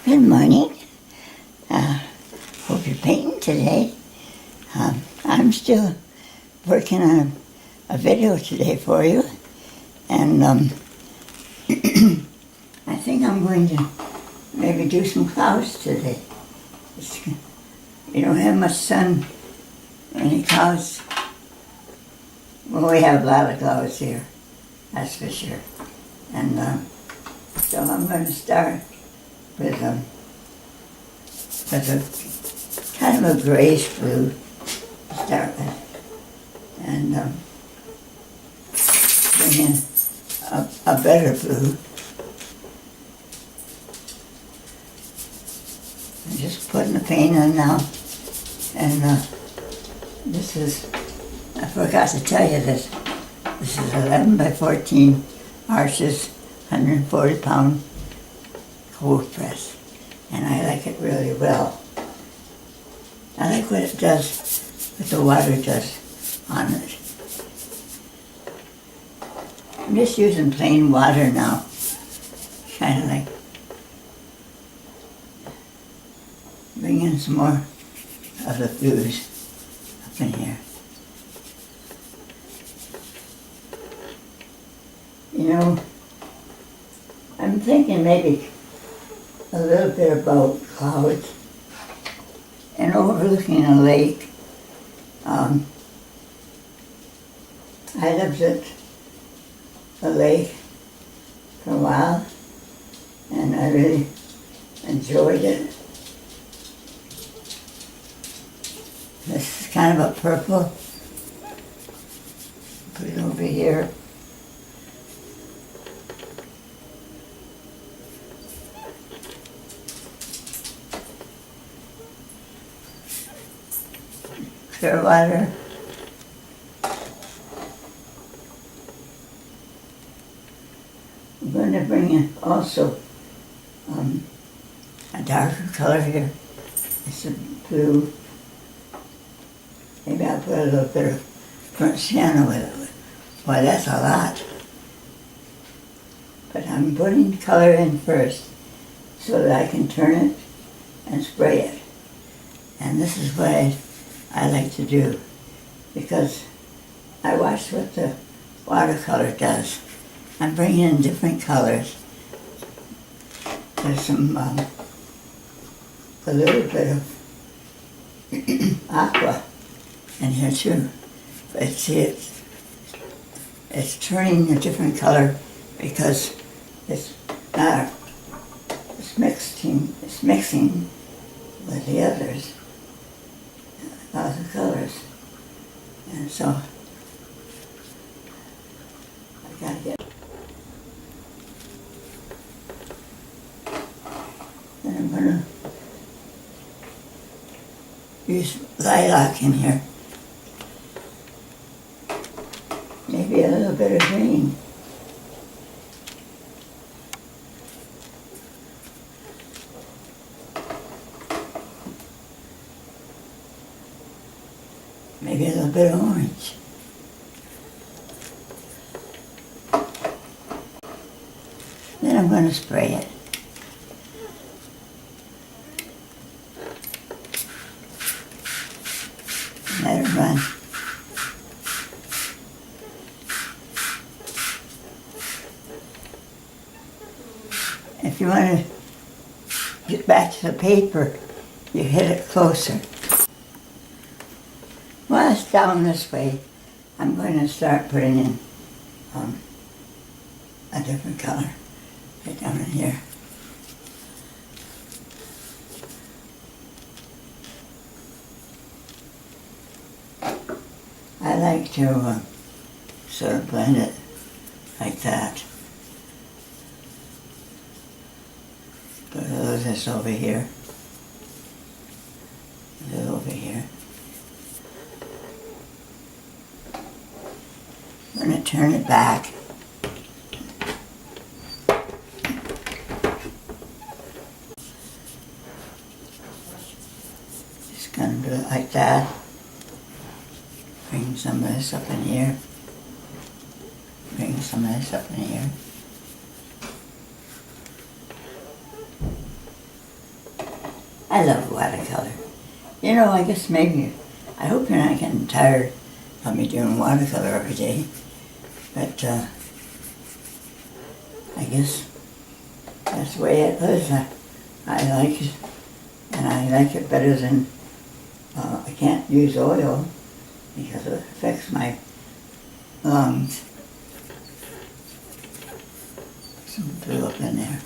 Good morning. Hope you're painting today. I'm still working on a video today for you, and I think I'm going to maybe do some clouds today. You don't have much sun, any clouds. Well, we have a lot of clouds here, that's for sure. And so I'm going to start with a kind of a grayish blue to start with, and bring in a better blue. I'm just putting the paint on now, and this is, I forgot to tell you this is 11 by 14 arches, 140 pound cold press, and I like it really well. I like what it does, what the water does on it. I'm just using plain water now, kind of like bring in some more of the blues up in here. You know, I'm thinking maybe a little bit about clouds and overlooking a lake. I lived at a lake for a while, and I really enjoyed it. This is kind of a purple. Put it over here. Clear water. I'm going to bring in also a darker color here. It's a blue. Maybe I'll put a little bit of burnt sienna with it. Boy, that's a lot. But I'm putting color in first so that I can turn it and spray it. And this is what I like to do, because I watch what the watercolor does. I'm bringing in different colors. There's some, a little bit of aqua in here too. But see, it's turning a different color because it's mixing with the others. All the colors, and so I gotta get. Then I'm gonna use lilac in here, maybe a little bit of green. Maybe a little bit of orange. Then I'm going to spray it. Let it run. If you want to get back to the paper, you hit it closer. Well, it's down this way. I'm going to start putting in a different color right down in here. I like to sort of blend it like that. Put a little of this over here, a little over here. I'm going to turn it back. Just going to do it like that. Bring some of this up in here. Bring some of this up in here. I love watercolor. You know, I guess maybe, I hope you're not getting tired of me doing watercolor every day, but I guess that's the way it is. I like it, and I like it better than, I can't use oil because it affects my lungs. Some blue up in there.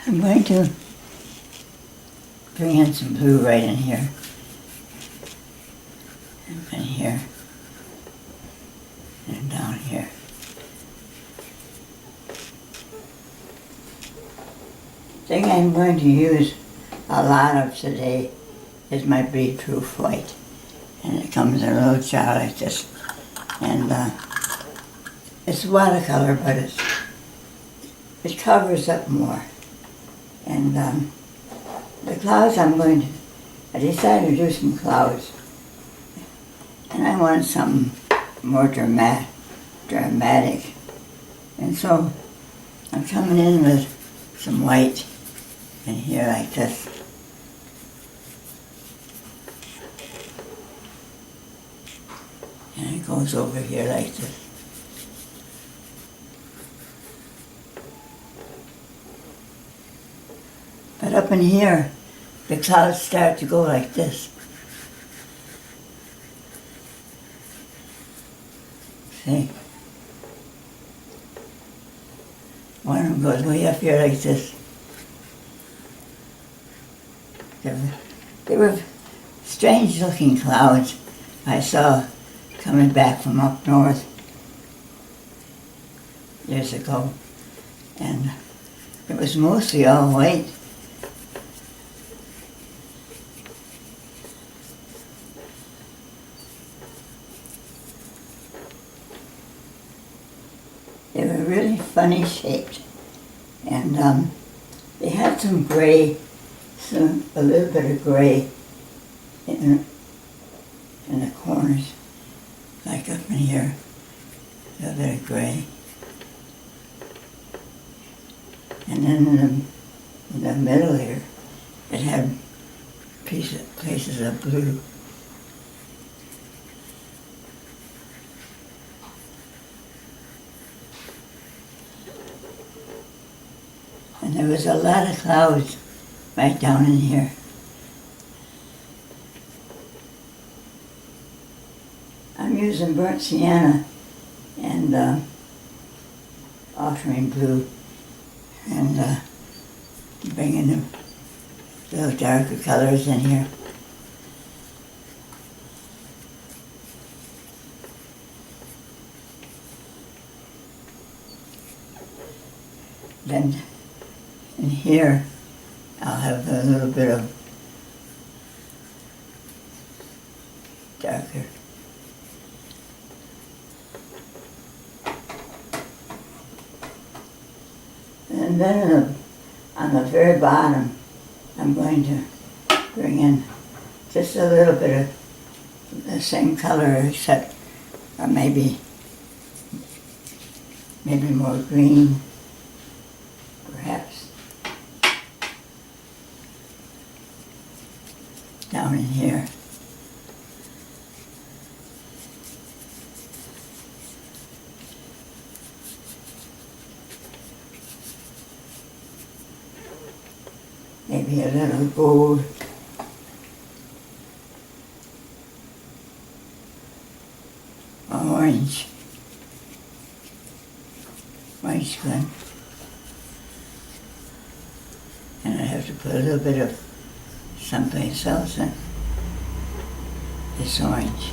I'm going to bring in some blue right in here. And in here. And down here. The thing I'm going to use a lot of today is my bleed proof white. And it comes in a little jar like this. And it's watercolor, but it covers up more. And the clouds I decided to do some clouds. And I wanted something more dramatic. And so I'm coming in with some white in here like this. And it goes over here like this. But up in here, the clouds start to go like this. See? One of them goes way up here like this. They were strange looking clouds I saw coming back from up north years ago. And it was mostly all white. They were really funny shaped, and they had some gray, a little bit of gray in the corners, like up in here, a little bit of gray. And then in the middle here, it had places of blue. And there was a lot of clouds right down in here. I'm using burnt sienna and ultramarine blue and bringing the little darker colors in here. Then in here, I'll have a little bit of darker. And then on the very bottom, I'm going to bring in just a little bit of the same color, except maybe more green, perhaps. Down in here. Maybe a little gold. Orange. Orange good. And I have to put a little bit of someplace else in. This orange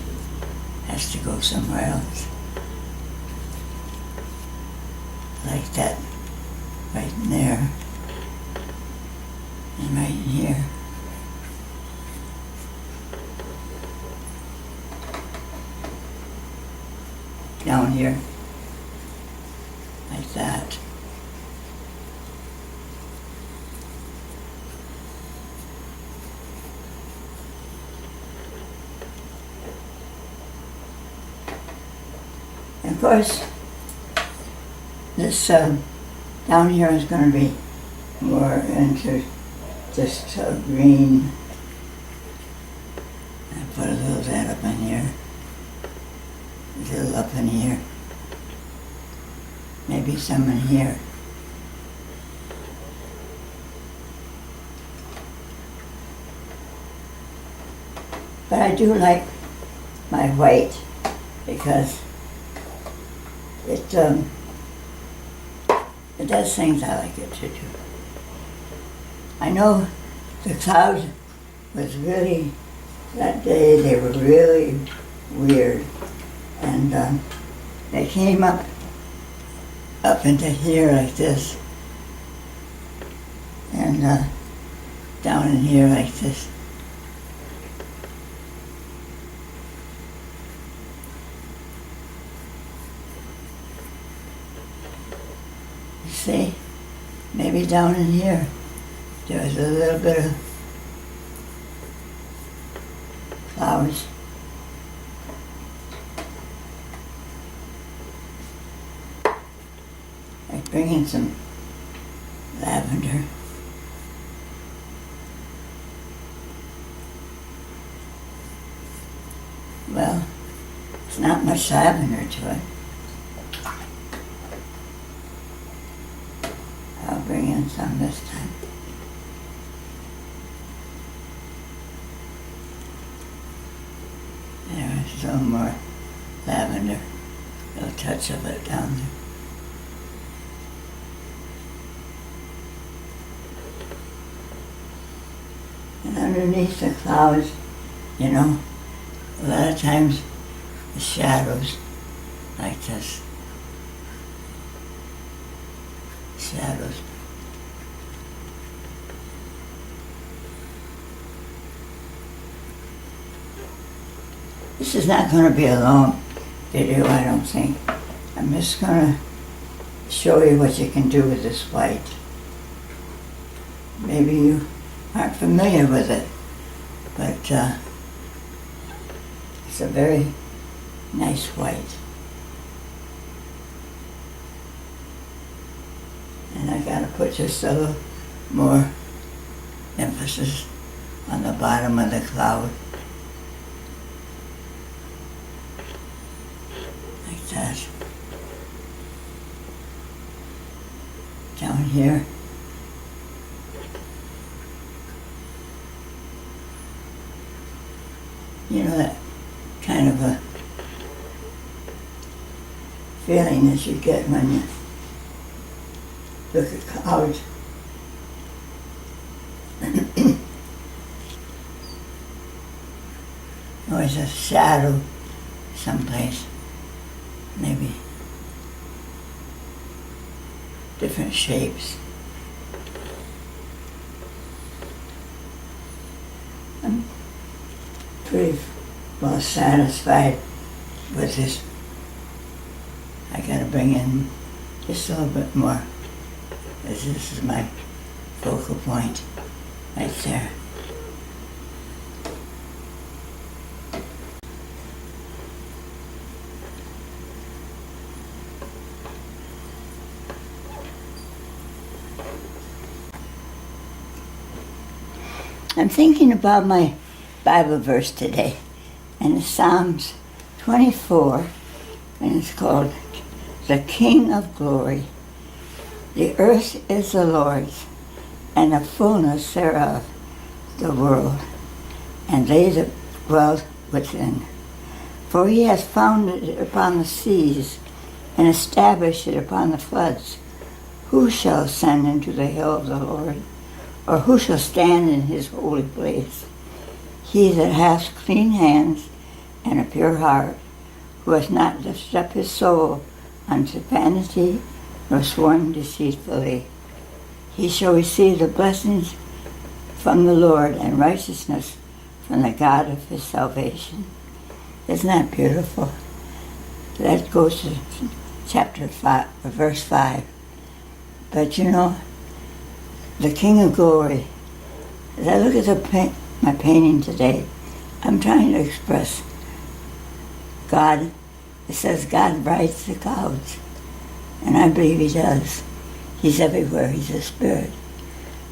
has to go somewhere else. Like that, right in there. And right in here. Down here. Like that. Of course, this down here is going to be more into just green. I put a little of that up in here, a little up in here, maybe some in here. But I do like my white because it does things I like it to do. I know the clouds was really, that day they were really weird, and they came up into here like this, and down in here like this. You see, maybe down in here there was a little bit of flowers. I bring in some lavender. Well, it's not much lavender to it. I'll bring in some this time. There's a little more lavender, a little touch of it down there. And underneath the clouds, you know, a lot of times the shadows like this. Shadows. This is not going to be a long video, I don't think. I'm just going to show you what you can do with this white. Maybe you aren't familiar with it, but it's a very nice white. And I got to put just a little more emphasis on the bottom of the cloud. Like that. Down here. You know, that kind of a feeling that you get when you look at clouds. Always a shadow someplace, maybe different shapes. I'm pretty well satisfied with this. I gotta bring in just a little bit more, because this is my focal point right there. I'm thinking about my Bible verse today, and it's Psalms 24, and it's called The King of Glory. The earth is the Lord's, and the fullness thereof, the world, and they that dwell within. For he has founded it upon the seas, and established it upon the floods. Who shall ascend into the hill of the Lord? Or who shall stand in his holy place? He that hath clean hands and a pure heart, who hath not lifted up his soul unto vanity, nor sworn deceitfully. He shall receive the blessings from the Lord, and righteousness from the God of his salvation. Isn't that beautiful? That goes to chapter 5, verse 5. But you know, the King of Glory, as I look at my painting today, I'm trying to express God It says God rides the clouds, and I believe he does. He's everywhere. He's a spirit.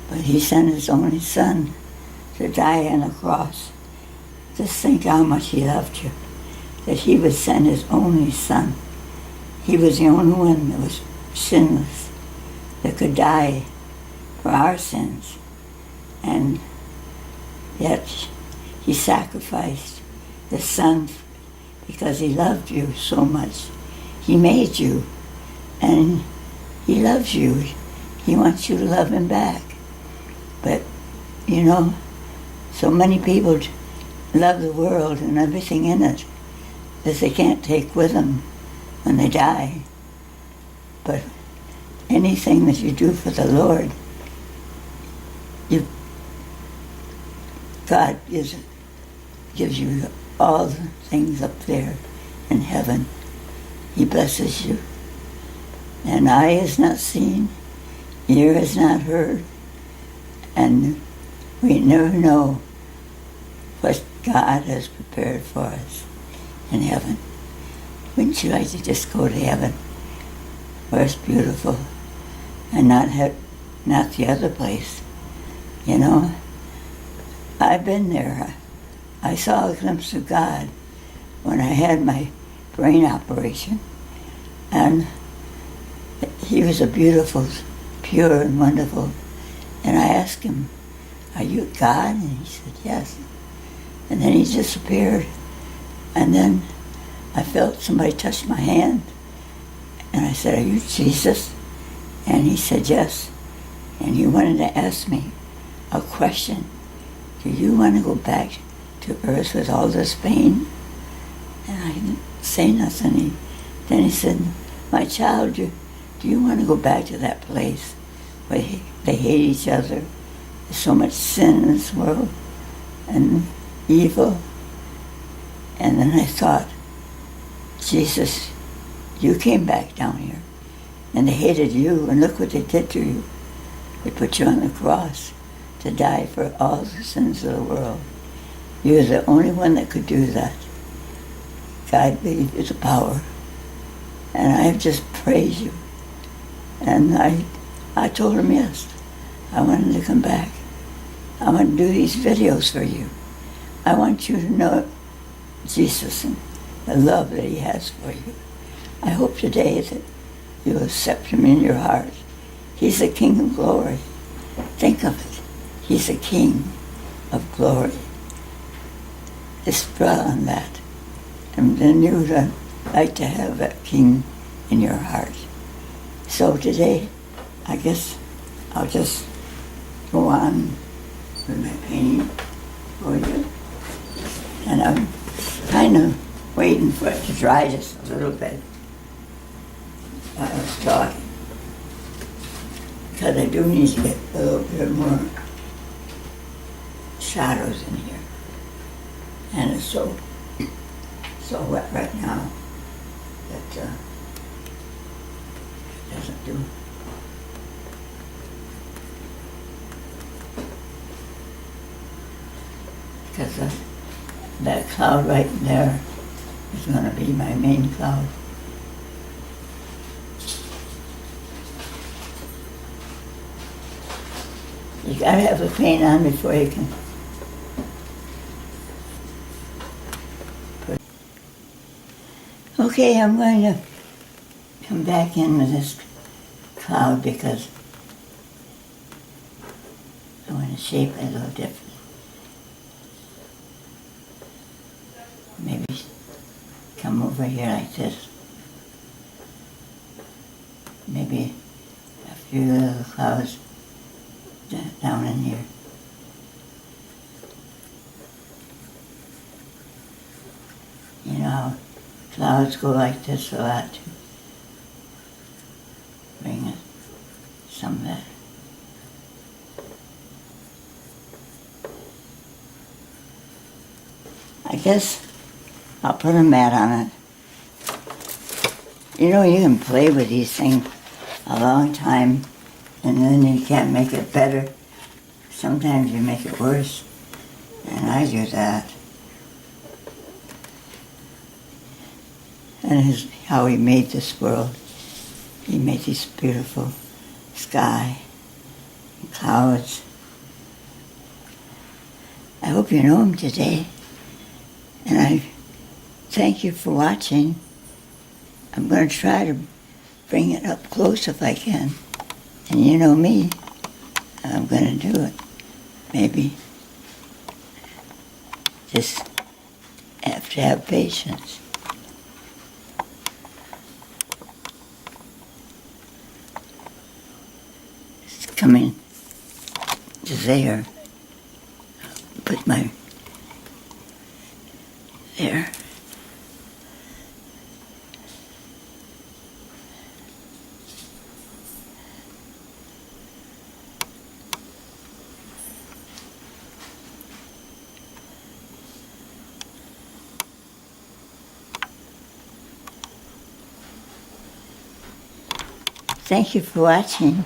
But he sent his only son to die on a cross. Just think how much he loved you, that he would send his only son. He was the only one that was sinless, that could die for our sins. And yet he sacrificed his son because he loved you so much. He made you, and he loves you. He wants you to love him back. But, you know, so many people love the world and everything in it that they can't take with them when they die. But anything that you do for the Lord, God gives you all the things up there in heaven. He blesses you. And eye has not seen, ear has not heard, and we never know what God has prepared for us in heaven. Wouldn't you like to just go to heaven where it's beautiful and not the other place? You know, I've been there. I saw a glimpse of God when I had my brain operation, and he was a beautiful, pure and wonderful. And I asked him, "Are you God?" And he said, "Yes." And then he disappeared. And then I felt somebody touch my hand. And I said, "Are you Jesus?" And he said, "Yes." And he wanted to ask me a question. "Do you want to go back to earth with all this pain?" And I didn't say nothing. Then he said, "My child, do you want to go back to that place where they hate each other? There's so much sin in this world and evil." And then I thought, Jesus, you came back down here and they hated you, and look what they did to you. They put you on the cross to die for all the sins of the world. You're the only one that could do that. God gave you the power. And I just praise you. And I told him yes. I wanted to come back. I want to do these videos for you. I want you to know Jesus and the love that he has for you. I hope today that you accept him in your heart. He's the King of glory. Think of it. He's the King of glory. Just dwell on that. And then you would like to have that King in your heart. So today, I guess I'll just go on with my painting for you. And I'm kind of waiting for it to dry just a little bit while I was talking. Because I do need to get a little bit more shadows in here. And it's so wet right now that it doesn't do. Because that cloud right there is going to be my main cloud. You gotta have the paint on before you can put. Okay, I'm going to come back in with this cloud because I want to shape it a little different. Maybe come over here like this. Maybe a few little clouds down in here. You know how clouds go like this a lot to bring it some of that. I guess I'll put a mat on it. You know, you can play with these things a long time and then you can't make it better. Sometimes you make it worse, and I do that. and how he made this world. He made this beautiful sky and clouds. I hope you know him today, and I thank you for watching. I'm going to try to bring it up close if I can. And you know me, I'm going to do it. Maybe just have to have patience. It's coming to there. Put my there. Thank you for watching.